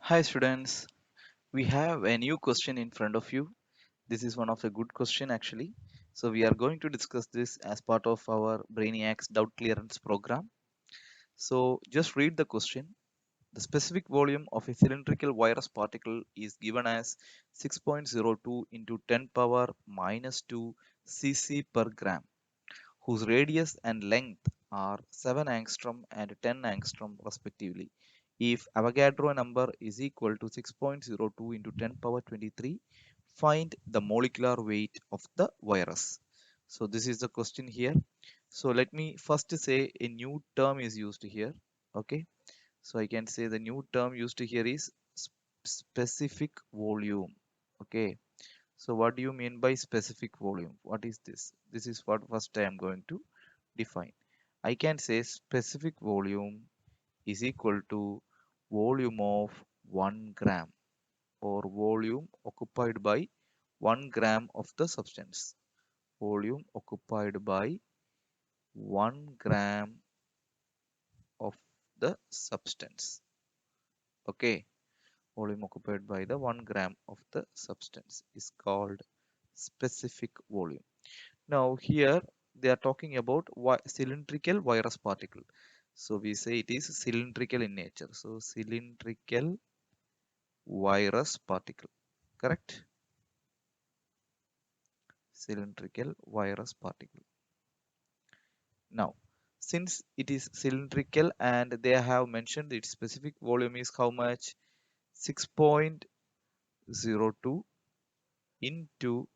Hi students, we have a new question in front of you. This is one of a good question actually. So we are going to discuss this as part of our Brainiacs doubt clearance program. So just read the question. The specific volume of a cylindrical virus particle is given as 6.02 into 10 power minus 2 cc per gram, whose radius and length are 7 angstrom and 10 angstrom respectively. If Avogadro number is equal to 6.02 into 10 power 23, find the molecular weight of the virus. So this is the question here. So let me first say a new term is used here. Okay. So I can say the new term used here is specific volume. Okay. So what do you mean by specific volume? What is this? This is what first I am going to define. I can say specific volume is equal to volume of 1 gram or volume occupied by 1 gram of the substance. Volume occupied by 1 gram of the substance. Okay. Volume occupied by the 1 gram of the substance is called specific volume. Now here they are talking about cylindrical virus particle. So we say it is cylindrical in nature. So cylindrical virus particle, correct? Cylindrical virus particle. Now, since it is cylindrical and they have mentioned its specific volume is how much? 6.02 into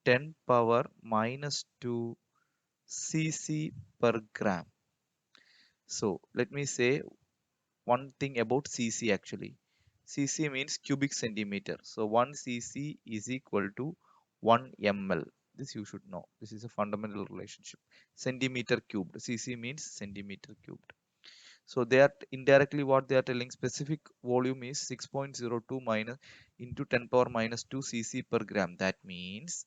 10 power minus 2 cc per gram. So let me say one thing about cc actually. Cc means cubic centimeter. So 1 cc is equal to 1 ml. This you should know. This is a fundamental relationship. Centimeter cubed. Cc means centimeter cubed. So they are indirectly what they are telling specific volume is 6.02 minus into 10 power minus 2 cc per gram. That means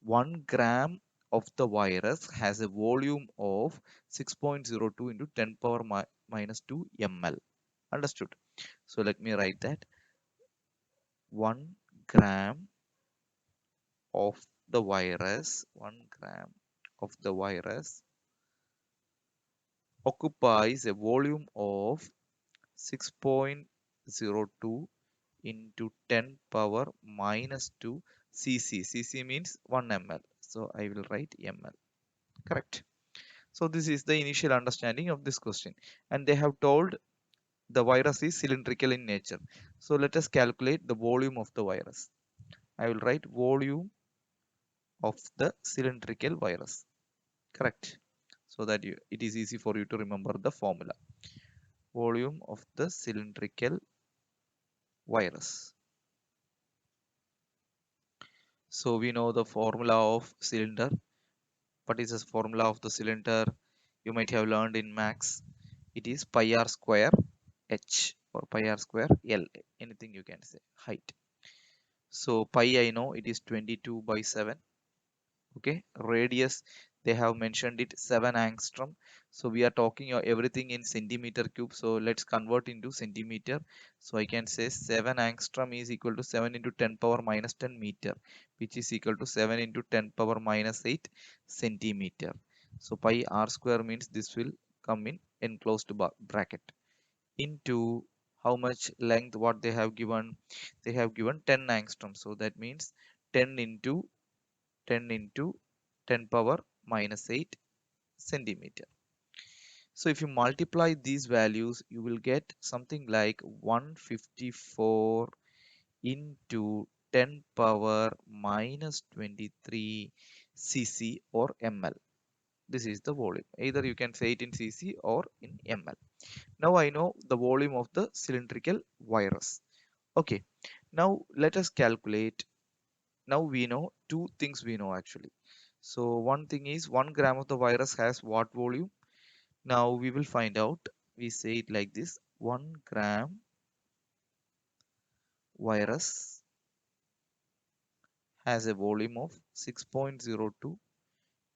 1 gram of the virus has a volume of 6.02 into 10 power minus 2 ml. Understood? So let me write that 1 gram of the virus, 1 gram of the virus occupies a volume of 6.02 into 10 power minus 2 cc. Cc means 1 ml. So I will write ml. Correct. So this is the initial understanding of this question. And they have told the virus is cylindrical in nature. So let us calculate the volume of the virus. I will write volume of the cylindrical virus. Correct. So that it is easy for you to remember the formula. Volume of the cylindrical virus. So we know the formula of cylinder. What is the formula of the cylinder? You might have learned in max. It is pi r square h or pi r square l. Anything you can say. Height. So pi I know it is 22 by 7. Okay, radius they have mentioned it 7 angstrom. So we are talking everything in centimeter cube, so let's convert into centimeter. So I can say 7 angstrom is equal to 7 into 10 power minus 10 meter, which is equal to 7 into 10 power minus 8 centimeter. So pi r square means this will come in enclosed bracket into how much length. What they have given, they have given 10 angstrom, so that means 10 into 10 into 10 power minus 8 centimeter. So if you multiply these values, you will get something like 154 into 10 power minus 23 cc or ml. This is the volume. Either you can say it in cc or in ml. Now I know the volume of the cylindrical virus. Okay. Now let us calculate. Now we know two things we know actually. So one thing is 1 gram of the virus has what volume? Now we will find out. We say it like this: 1 gram virus has a volume of 6.02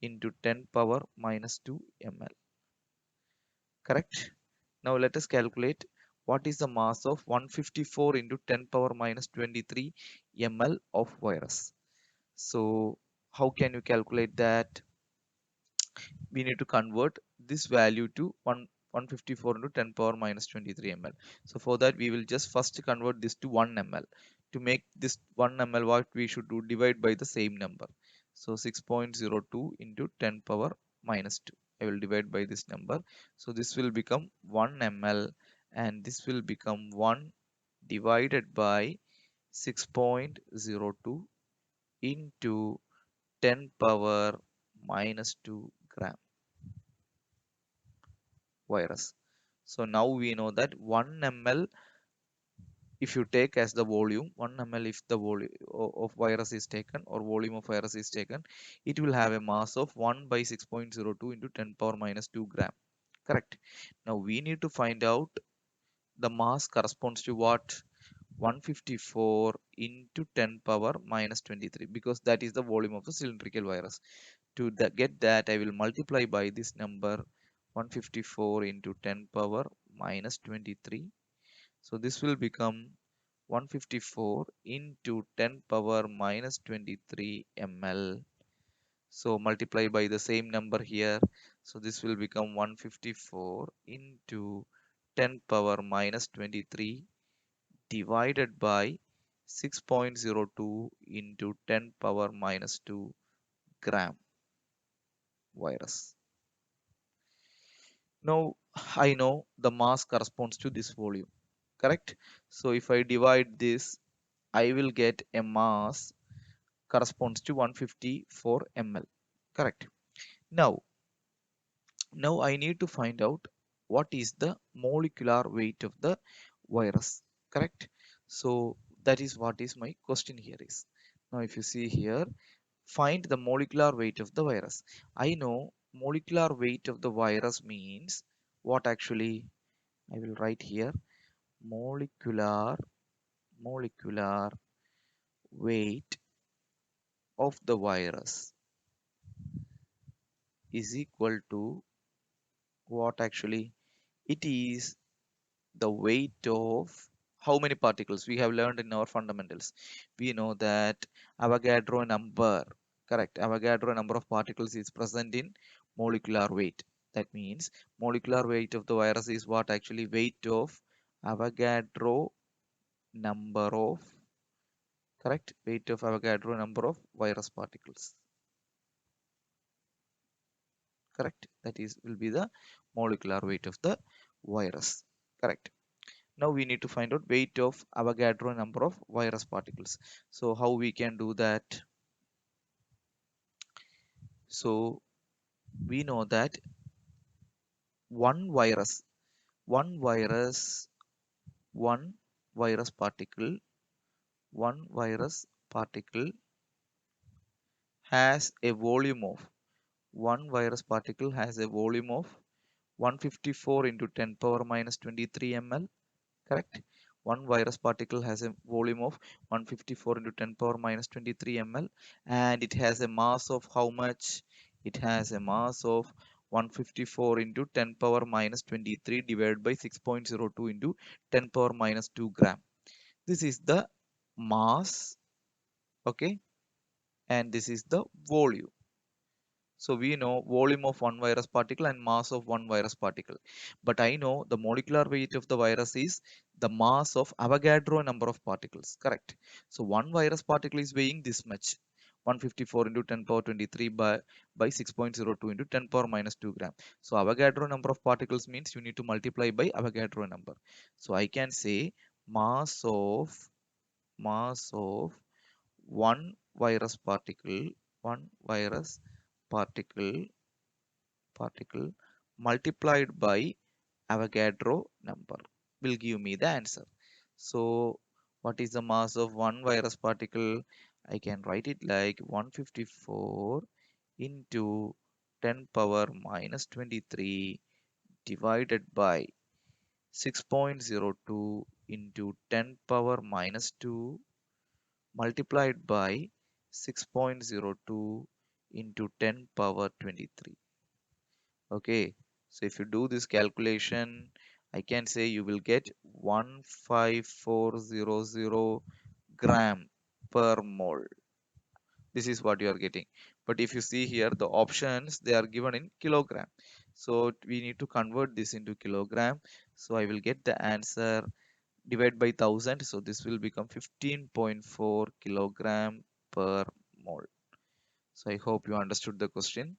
into 10 power minus 2 ml. Correct? Now let us calculate what is the mass of 154 into 10 power minus 23 ml of virus? So how can you calculate that? We need to convert this value to 154 into 10 power minus 23 ml. So for that we will just first convert this to 1 ml. To make this 1 ml, what we should do, divide by the same number. So 6.02 into 10 power minus 2. I will divide by this number. So this will become 1 ml, and this will become 1 divided by 6.02 into 10 power minus 2 gram virus. So now we know that 1 ml, if you take as the volume, 1 ml if the volume of virus is taken, or volume of virus is taken, it will have a mass of 1 by 6.02 into 10 power minus 2 gram. Correct. Now we need to find out the mass corresponds to what? 154 into 10 power minus 23, because that is the volume of the cylindrical virus. To get that, I will multiply by this number, 154 into 10 power minus 23. So this will become 154 into 10 power minus 23 ml. So multiply by the same number here. So this will become 154 into 10 power minus 23 divided by 6.02 into 10 power minus 2 gram virus. Now I know the mass corresponds to this volume, correct? So if I divide this, I will get a mass corresponds to 154 ml, correct? Now, now I need to find out what is the molecular weight of the virus, correct? So that is what is my question here is. Now if you see here, find the molecular weight of the virus. I know molecular weight of the virus means what actually. I will write here, molecular weight of the virus is equal to what actually? It is the weight of how many particles we have learned in our fundamentals. We know that Avogadro number, correct? Avogadro number of particles is present in molecular weight. That means molecular weight of the virus is what actually? Weight of Avogadro number of, correct? Weight of Avogadro number of virus particles, correct? That is will be the molecular weight of the virus, correct? Now we need to find out weight of Avogadro number of virus particles. So how we can do that? So we know that one virus, one virus, one virus particle, one virus particle has a volume of, one virus particle has a volume of 154 into 10 power minus 23 ml, correct? One virus particle has a volume of 154 into 10 power minus 23 ml, and it has a mass of how much? It has a mass of 154 into 10 power minus 23 divided by 6.02 into 10 power minus 2 gram. This is the mass, okay, and this is the volume. So we know volume of one virus particle and mass of one virus particle. But I know the molecular weight of the virus is the mass of Avogadro number of particles. Correct. So one virus particle is weighing this much. 154 into 10 power 23 by 6.02 into 10 power minus 2 gram. So Avogadro number of particles means you need to multiply by Avogadro number. So I can say mass of one virus particle, one virus particle multiplied by Avogadro number will give me the answer. So what is the mass of one virus particle? I can write it like 154 into 10 power minus 23 divided by 6.02 into 10 power minus 2 multiplied by 6.02 into 10 power 23. Okay, so if you do this calculation, I can say you will get 15400 gram per mole. This is what you are getting. But if you see here, the options, they are given in kilogram. So we need to convert this into kilogram. So I will get the answer divide by 1000. So this will become 15.4 kilogram per mole. So I hope you understood the question.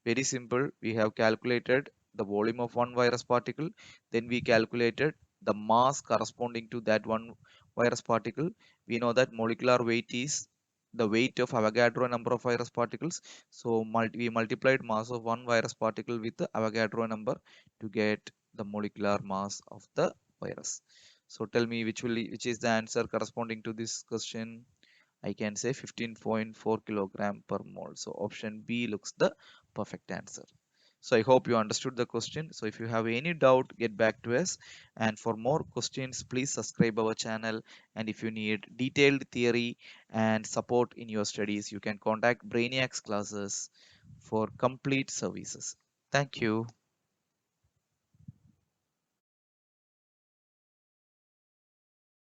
Very simple. We have calculated the volume of one virus particle. Then we calculated the mass corresponding to that one virus particle. We know that molecular weight is the weight of Avogadro number of virus particles. So we multiplied mass of one virus particle with the Avogadro number to get the molecular mass of the virus. So tell me which is the answer corresponding to this question. I can say 15.4 kilogram per mole. So option B looks the perfect answer. So I hope you understood the question. So if you have any doubt, get back to us. And for more questions, please subscribe our channel. And if you need detailed theory and support in your studies, you can contact Brainiacs classes for complete services. Thank you.